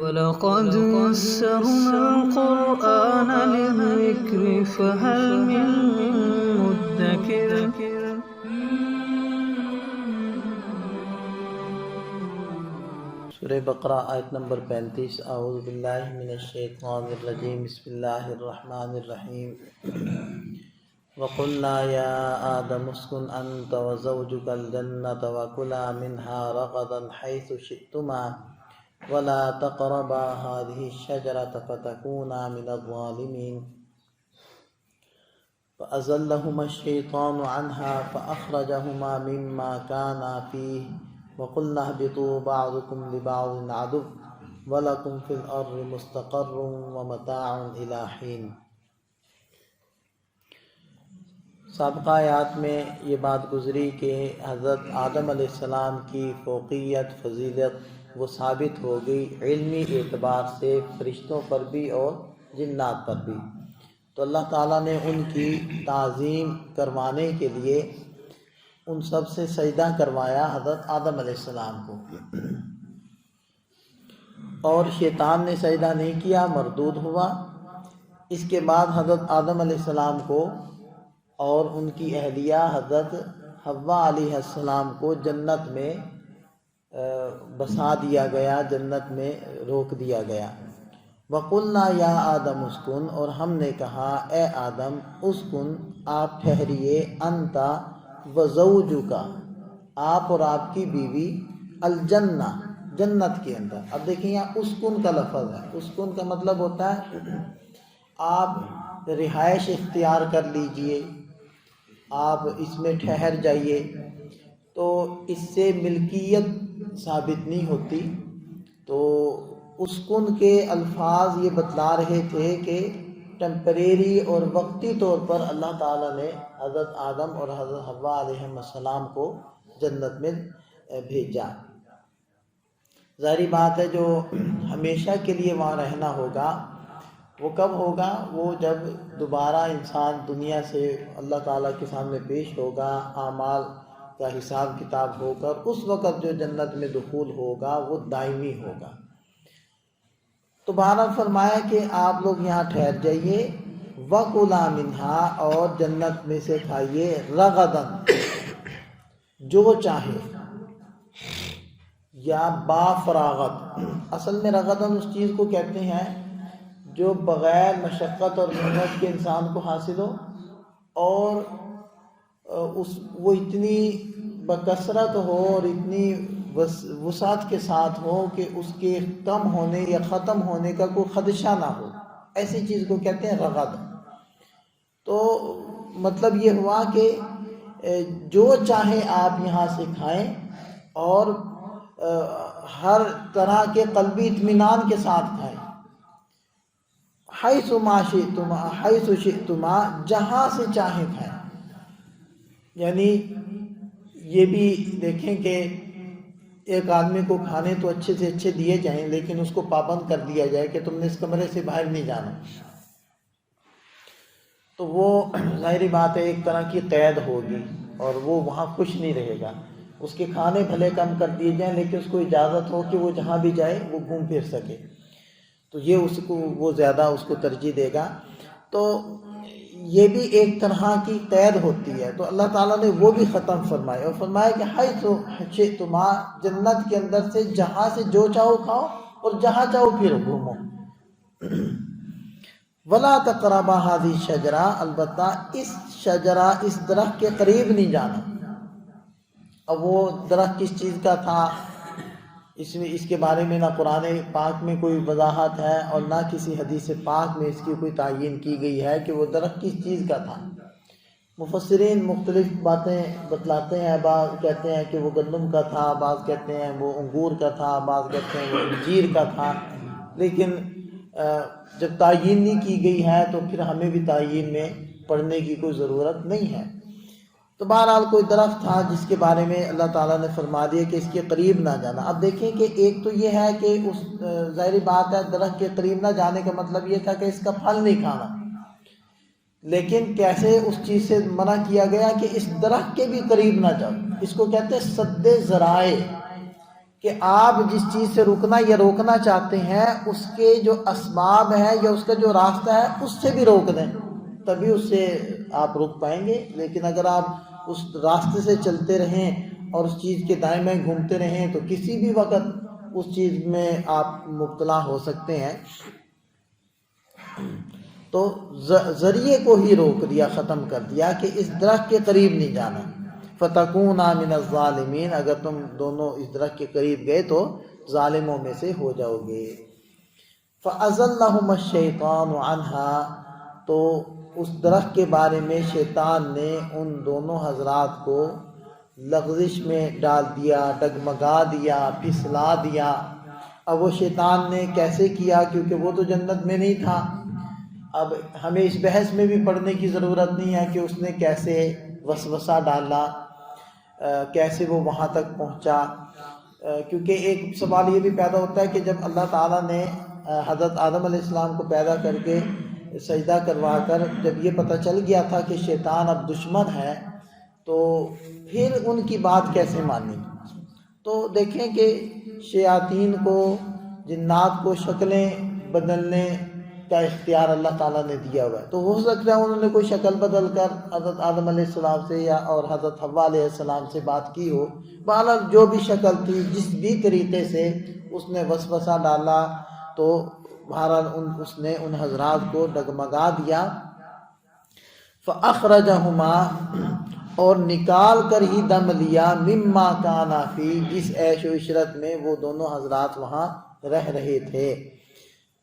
وَلَقَدْ يَسَّرْنَا الْقُرْآنَ لِلذِّكْرِ فَهَلْ مِن مُّدَّكِرٍ سورہ بقرہ آیت نمبر 35۔ اعوذ باللہ من الشیطان الرجیم، بسم اللہ الرحمن الرحیم۔ وَقُلْنَا يَا آدَمُ اسْكُنْ أَنْتَ وَزَوْجُكَ الْجَنَّةَ وَكُلَا مِنْهَا رَغَدًا حَيْثُ شِئْتُمَا وَلَا تَقْرَبَا هَٰذِهِ الشَّجَرَةَ فَتَكُونَا مِنَ الظَّالِمِينَ فَأَزَلَّهُمَا الشَّيْطَانُ عَنْهَا فَأَخْرَجَهُمَا مِمَّا كَانَا فِيهِ وَقُلْنَا اهْبِطُوا بَعْضُكُمْ لِبَعْضٍ عَدُوٌّ وَلَكُمْ فِي الْأَرْضِ مُسْتَقَرٌّ وَمَتَاعٌ إِلَىٰ حِينٍ۔ سابقہ آیات میں یہ بات گزری کہ حضرت آدم علیہ السلام کی فوقیت، فضیلت وہ ثابت ہو گئی علمی اعتبار سے فرشتوں پر بھی اور جنات پر بھی۔ تو اللہ تعالیٰ نے ان کی تعظیم کروانے کے لیے ان سب سے سجدہ کروایا حضرت آدم علیہ السلام کو، اور شیطان نے سجدہ نہیں کیا، مردود ہوا۔ اس کے بعد حضرت آدم علیہ السلام کو اور ان کی اہلیہ حضرت حوا علیہ السلام کو جنت میں بسا دیا گیا، جنت میں روک دیا گیا۔ وَقُلْنَا يَا آدَمُ اسْكُنْ، اور ہم نے کہا اے آدم اسکن، آپ ٹھہریے، انت وزوجک، آپ اور آپ کی بیوی، الجنہ، جنت کے اندر۔ اب دیکھیں یہاں اسکن کا لفظ ہے، اسکن کا مطلب ہوتا ہے آپ رہائش اختیار کر لیجئے، آپ اس میں ٹھہر جائیے۔ تو اس سے ملکیت ثابت نہیں ہوتی۔ تو اسکن کے الفاظ یہ بتلا رہے تھے کہ ٹیمپریری اور وقتی طور پر اللہ تعالیٰ نے حضرت آدم اور حضرت حوا علیہ السلام کو جنت میں بھیجا۔ ظاہری بات ہے جو ہمیشہ کے لیے وہاں رہنا ہوگا وہ کب ہوگا؟ وہ جب دوبارہ انسان دنیا سے اللہ تعالیٰ کے سامنے پیش ہوگا، اعمال کا حساب کتاب ہو کر، اس وقت جو جنت میں دخول ہوگا وہ دائمی ہوگا۔ تو بہرحال فرمایا کہ آپ لوگ یہاں ٹھہر جائیے، وَكُلَا مِنْهَا، اور جنت میں سے کھائیے، رَغَدًا، جو چاہے، یا با فراغت۔ اصل میں رغدن اس چیز کو کہتے ہیں جو بغیر مشقت اور محنت کے انسان کو حاصل ہو، اور وہ اتنی بکثرت ہو اور اتنی وسعت کے ساتھ ہو کہ اس کے کم ہونے یا ختم ہونے کا کوئی خدشہ نہ ہو، ایسی چیز کو کہتے ہیں رغد۔ تو مطلب یہ ہوا کہ جو چاہے آپ یہاں سے کھائیں، اور ہر طرح کے قلبی اطمینان کے ساتھ کھائیں، حیث شئتما، جہاں سے چاہیں کھائیں۔ یعنی یہ بھی دیکھیں کہ ایک آدمی کو کھانے تو اچھے سے اچھے دیے جائیں، لیکن اس کو پابند کر دیا جائے کہ تم نے اس کمرے سے باہر نہیں جانا، تو وہ ظاہری بات ہے ایک طرح کی قید ہوگی، اور وہ وہاں خوش نہیں رہے گا۔ اس کے کھانے بھلے کم کر دیے جائیں، لیکن اس کو اجازت ہو کہ وہ جہاں بھی جائے وہ گھوم پھر سکے، تو یہ اس کو وہ زیادہ اس کو ترجیح دے گا۔ تو یہ بھی ایک طرح کی قید ہوتی ہے، تو اللہ تعالیٰ نے وہ بھی ختم فرمایا، اور فرمایا کہ حیث شئتما، جنت کے اندر سے جہاں سے جو چاہو کھاؤ اور جہاں چاہو پھر گھومو۔ وَلَا تَقْرَبَا هَٰذِهِ الشَّجَرَةَ، البتہ اس شجرہ، اس درخت کے قریب نہیں جانا۔ اب وہ درخت کس چیز کا تھا، اس کے بارے میں نہ قرآن پاک میں کوئی وضاحت ہے، اور نہ کسی حدیث پاک میں اس کی کوئی تعین کی گئی ہے کہ وہ درخت کس چیز کا تھا۔ مفسرین مختلف باتیں بتلاتے ہیں، بعض کہتے ہیں کہ وہ گندم کا تھا، بعض کہتے ہیں وہ انگور کا تھا، بعض کہتے ہیں وہ انجیر کا تھا، لیکن جب تعین نہیں کی گئی ہے تو پھر ہمیں بھی تعین میں پڑھنے کی کوئی ضرورت نہیں ہے۔ تو بہرحال کوئی درخت تھا جس کے بارے میں اللہ تعالیٰ نے فرما دیا کہ اس کے قریب نہ جانا۔ اب دیکھیں کہ ایک تو یہ ہے کہ اس ظاہری بات ہے درخت کے قریب نہ جانے کا مطلب یہ تھا کہ اس کا پھل نہیں کھانا، لیکن کیسے اس چیز سے منع کیا گیا کہ اس درخت کے بھی قریب نہ جاؤ۔ اس کو کہتے ہیں سد ذرائع، کہ آپ جس چیز سے رکنا یا روکنا چاہتے ہیں اس کے جو اسباب ہے یا اس کا جو راستہ ہے اس سے بھی روک دیں، تبھی اس سے آپ رک پائیں گے۔ لیکن اگر آپ اس راستے سے چلتے رہیں اور اس چیز کے دائیں بائیں گھومتے رہیں تو کسی بھی وقت اس چیز میں آپ مبتلا ہو سکتے ہیں۔ تو ذریعے کو ہی روک دیا، ختم کر دیا کہ اس درخت کے قریب نہیں جانا۔ فَتَكُونَا مِنَ الظَّالِمِينَ، اگر تم دونوں اس درخت کے قریب گئے تو ظالموں میں سے ہو جاؤ گے۔ فَأَزَلَّهُمَا الشَّيْطَانُ عَنْهَا، تو اس درخت کے بارے میں شیطان نے ان دونوں حضرات کو لغزش میں ڈال دیا، ڈگمگا دیا، پھسلا دیا۔ اب وہ شیطان نے کیسے کیا، کیونکہ وہ تو جنت میں نہیں تھا۔ اب ہمیں اس بحث میں بھی پڑھنے کی ضرورت نہیں ہے کہ اس نے کیسے وسوسہ ڈالا، کیسے وہ وہاں تک پہنچا، کیونکہ ایک سوال یہ بھی پیدا ہوتا ہے کہ جب اللہ تعالیٰ نے حضرت آدم علیہ السلام کو پیدا کر کے سجدہ کروا کر جب یہ پتہ چل گیا تھا کہ شیطان اب دشمن ہے تو پھر ان کی بات کیسے مانی؟ تو دیکھیں کہ شیاطین کو، جنات کو شکلیں بدلنے کا اختیار اللہ تعالیٰ نے دیا ہوا ہے، تو ہو سکتا ہے انہوں نے کوئی شکل بدل کر حضرت آدم علیہ السلام سے یا اور حضرت حوا علیہ السلام سے بات کی ہو۔ بہرحال جو بھی شکل تھی، جس بھی طریقے سے اس نے وسوسہ ڈالا تو بہرحال اس نے ان حضرات کو ڈگمگا دیا۔ فَأَخْرَجَهُمَا، اور نکال کر ہی دم لیا، مما کانا فی، جس عیش و عشرت میں وہ دونوں حضرات وہاں رہ رہے تھے،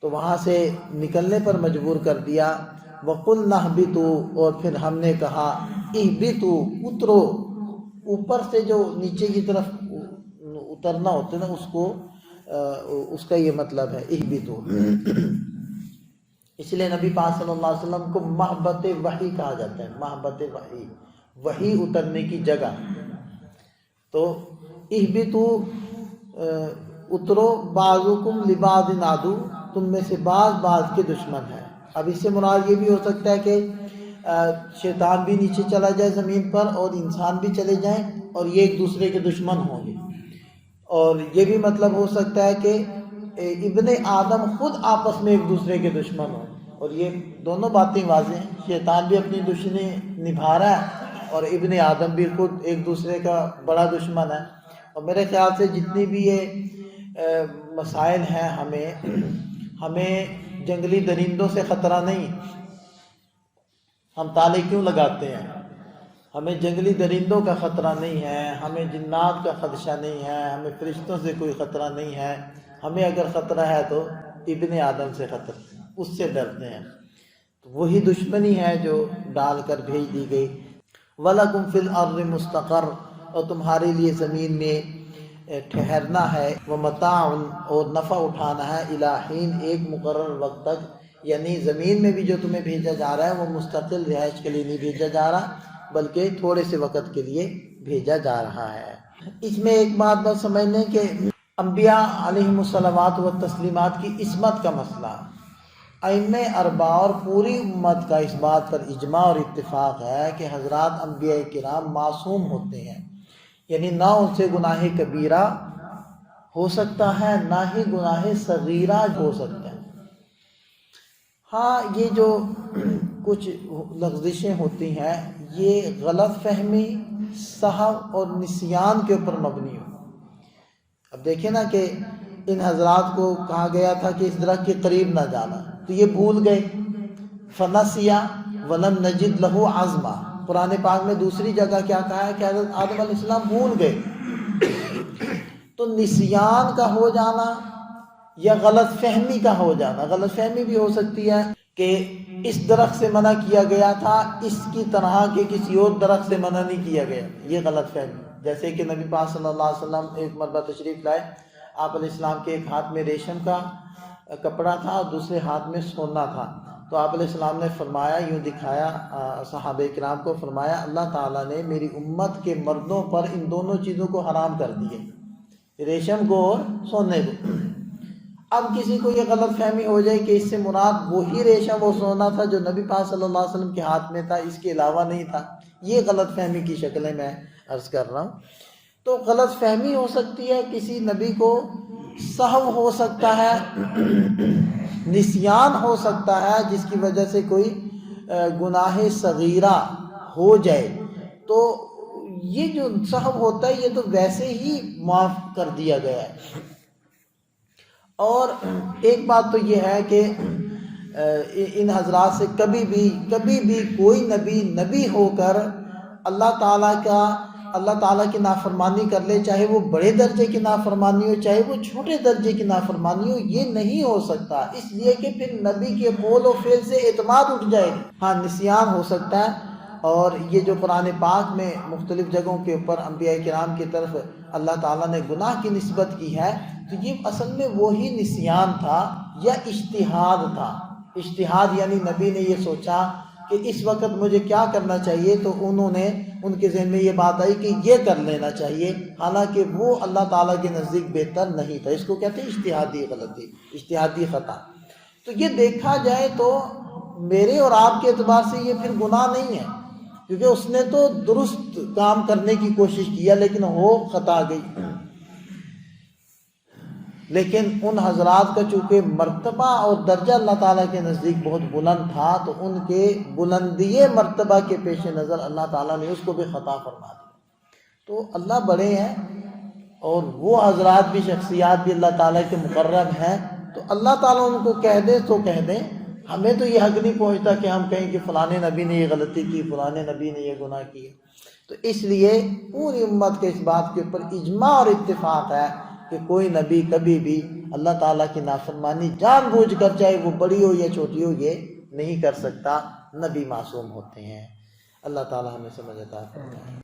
تو وہاں سے نکلنے پر مجبور کر دیا۔ وَقُلْنَا اهْبِطُوا، اور پھر ہم نے کہا اِهْبِطُوا، اترو، اوپر سے جو نیچے کی طرف اترنا ہوتا ہے نا، اس کا یہ مطلب ہے اِهْبِطُوا۔ اس لیے نبی پاک صلی اللہ علیہ وسلم کو مہبت وحی کہا جاتا ہے، مہبت وحی، وحی اترنے کی جگہ۔ تو اِهْبِطُوا، اترو، بعضکم لبعض عدو، تم میں سے بعض کے دشمن ہیں۔ اب اس سے مراد یہ بھی ہو سکتا ہے کہ شیطان بھی نیچے چلا جائے زمین پر اور انسان بھی چلے جائیں اور یہ ایک دوسرے کے دشمن ہوں گے، اور یہ بھی مطلب ہو سکتا ہے کہ ابن آدم خود آپس میں ایک دوسرے کے دشمن ہوں، اور یہ دونوں باتیں واضح ہیں۔ شیطان بھی اپنی دشمنی نبھا رہا ہے اور ابن آدم بھی خود ایک دوسرے کا بڑا دشمن ہے۔ اور میرے خیال سے جتنی بھی یہ مسائل ہیں، ہمیں جنگلی درندوں سے خطرہ نہیں۔ ہم تالے کیوں لگاتے ہیں؟ ہمیں جنگلی درندوں کا خطرہ نہیں ہے، ہمیں جنات کا خدشہ نہیں ہے، ہمیں فرشتوں سے کوئی خطرہ نہیں ہے۔ ہمیں اگر خطرہ ہے تو ابن آدم سے خطرہ، اس سے ڈرتے ہیں۔ تو وہی دشمنی ہے جو ڈال کر بھیج دی گئی۔ وَلَكُمْ فِي الْأَرْضِ مُسْتَقَرٌّ، اور تمہارے لیے زمین میں ٹھہرنا ہے، وَمَتَاعٌ، اور نفع اٹھانا ہے، إِلَىٰ حِينٍ، ایک مقرر وقت تک۔ یعنی زمین میں بھی جو تمہیں بھیجا جا رہا ہے وہ مستقل رہائش کے لیے نہیں بھیجا جا رہا، بلکہ تھوڑے سے وقت کے لیے بھیجا جا رہا ہے۔ اس میں ایک بات سمجھ لیں کہ انبیاء علیہم الصلوات و تسلیمات کی عصمت کا مسئلہ، ائمہ اربعہ اور پوری امت کا اس بات پر اجماع اور اتفاق ہے کہ حضرات انبیاء کرام معصوم ہوتے ہیں، یعنی نہ ان سے گناہ کبیرہ ہو سکتا ہے، نہ ہی گناہ صغیرہ ہو سکتا ہے۔ ہاں، یہ جو کچھ لغزشیں ہوتی ہیں یہ غلط فہمی، سہو اور نسیان کے اوپر مبنی ہو۔ اب دیکھیں نا کہ ان حضرات کو کہا گیا تھا کہ اس درخت کے قریب نہ جانا، تو یہ بھول گئے۔ فَنَسِيَ وَلَمْ نَجِدْ لَهُ عَزْمًا، قرآن پاک میں دوسری جگہ کیا کہا ہے کہ حضرت آدم علیہ السلام بھول گئے۔ تو نسیان کا ہو جانا یا غلط فہمی کا ہو جانا، غلط فہمی بھی ہو سکتی ہے کہ اس درخت سے منع کیا گیا تھا، اس کی طرح کے کسی اور درخت سے منع نہیں کیا گیا، یہ غلط فہمی۔ جیسے کہ نبی پاک صلی اللہ علیہ وسلم ایک مرتبہ تشریف لائے، آپ علیہ السلام کے ایک ہاتھ میں ریشم کا کپڑا تھا اور دوسرے ہاتھ میں سونا تھا، تو آپ علیہ السلام نے فرمایا، یوں دکھایا صحابہ کرام کو، فرمایا اللہ تعالیٰ نے میری امت کے مردوں پر ان دونوں چیزوں کو حرام کر دیے، ریشم کو اور سونے کو۔ اب کسی کو یہ غلط فہمی ہو جائے کہ اس سے مراد وہی ریشم و سونا تھا جو نبی پاک صلی اللہ علیہ وسلم کے ہاتھ میں تھا، اس کے علاوہ نہیں تھا، یہ غلط فہمی کی شکلیں میں عرض کر رہا ہوں۔ تو تو غلط فہمی ہو سکتی ہے، کسی نبی کو سہو ہو سکتا ہے، نسیان ہو سکتا ہے، جس کی وجہ سے کوئی گناہ صغیرہ ہو جائے، تو یہ جو سہو ہوتا ہے یہ تو ویسے ہی معاف کر دیا گیا ہے۔ اور ایک بات تو یہ ہے کہ ان حضرات سے کبھی بھی کوئی نبی ہو کر اللہ تعالیٰ کی نافرمانی کر لے، چاہے وہ بڑے درجے کی نافرمانی ہو چاہے وہ چھوٹے درجے کی نافرمانی ہو، یہ نہیں ہو سکتا، اس لیے کہ پھر نبی کے قول و فعل سے اعتماد اٹھ جائے گا۔ ہاں نسیان ہو سکتا ہے، اور یہ جو قرآن پاک میں مختلف جگہوں کے اوپر انبیاء کرام کی طرف اللہ تعالیٰ نے گناہ کی نسبت کی ہے، تو یہ اصل میں وہی نسیان تھا یا اجتہاد تھا۔ اجتہاد یعنی نبی نے یہ سوچا کہ اس وقت مجھے کیا کرنا چاہیے، تو انہوں نے ان کے ذہن میں یہ بات آئی کہ یہ کر لینا چاہیے، حالانکہ وہ اللہ تعالیٰ کے نزدیک بہتر نہیں تھا۔ اس کو کہتے ہیں اجتہادی غلطی، اجتہادی خطا۔ تو یہ دیکھا جائے تو میرے اور آپ کے اعتبار سے یہ پھر گناہ نہیں ہے، کیونکہ اس نے تو درست کام کرنے کی کوشش کیا لیکن ہو خطا گئی۔ لیکن ان حضرات کا چونکہ مرتبہ اور درجہ اللہ تعالیٰ کے نزدیک بہت بلند تھا، تو ان کے بلندی مرتبہ کے پیش نظر اللہ تعالیٰ نے اس کو بھی خطا فرما دیا۔ تو اللہ بڑے ہیں، اور وہ حضرات بھی، شخصیات بھی اللہ تعالیٰ کے مقرب ہیں، تو اللہ تعالیٰ ان کو کہہ دے تو کہہ دیں۔ ہمیں تو یہ حق نہیں پہنچتا کہ ہم کہیں کہ فلانے نبی نے یہ غلطی کی، فلانے نبی نے یہ گناہ کیے۔ تو اس لیے پوری امت کے اس بات کے اوپر اجماع اور اتفاق ہے کہ کوئی نبی کبھی بھی اللہ تعالیٰ کی نافرمانی جان بوجھ کر، چاہے وہ بڑی ہو یا چھوٹی ہو، یہ نہیں کر سکتا۔ نبی معصوم ہوتے ہیں۔ اللہ تعالیٰ ہمیں سمجھ عطا فرمائے۔